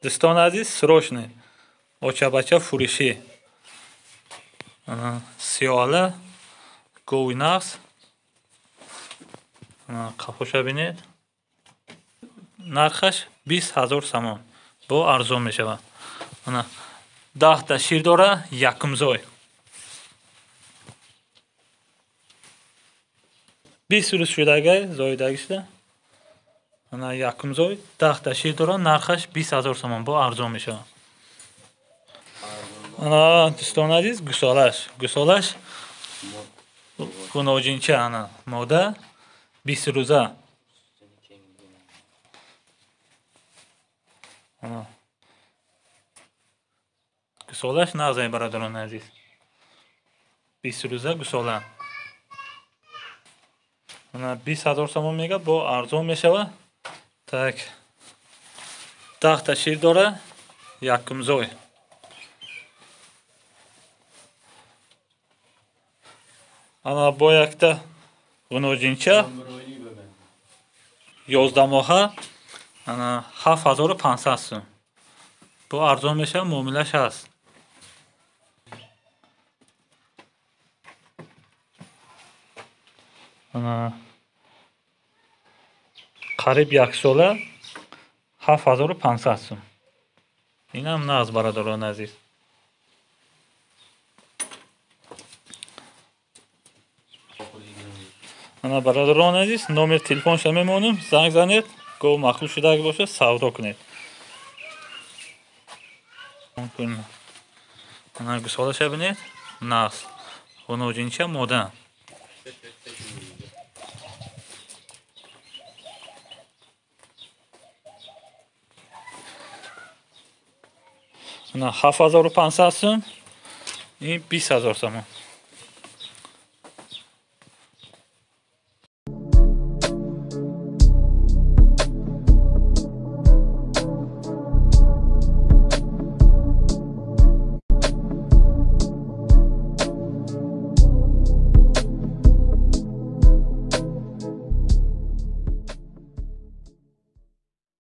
دوستان عزیز سروشنی ocha bacha furushi siyoli go'y naqs qafosha bined narxash 20,000 somon. Bu arzon meshava. Mana 10 ta shir dora yakimzoy. Bir sürü şuradagi zoydagishda. Mana yakimzoy 10 ta shir dora narxash 20,000 somon. Bu arzon meshava. Ana do'ston aziz gusolash xunojincha ana moda 20 ro'za. Ana gusolash nag'zay baradorон aziz. 20 ro'za gusolan. Ana 20,000 somon mega bu arzon meshava. Tak 10 ta shir dora yakimzoy. Ana boyakda xunojincha yozdamoha ana 7,500 so'm. Bu arzon meshava, muomilash hast. Ana qarib yaksola 7,500 so'm. Inam nag'z baradorон aziz. Ana baradorон aziz, nomer telefoncha memonim, zang zaned, go maqbul shudagi bo'lsa savdo kuned. Mumkin. Ana gusolasha bined, nag'z. Xunojincha moda. Ana 7,500 so'm, 20,000 somon.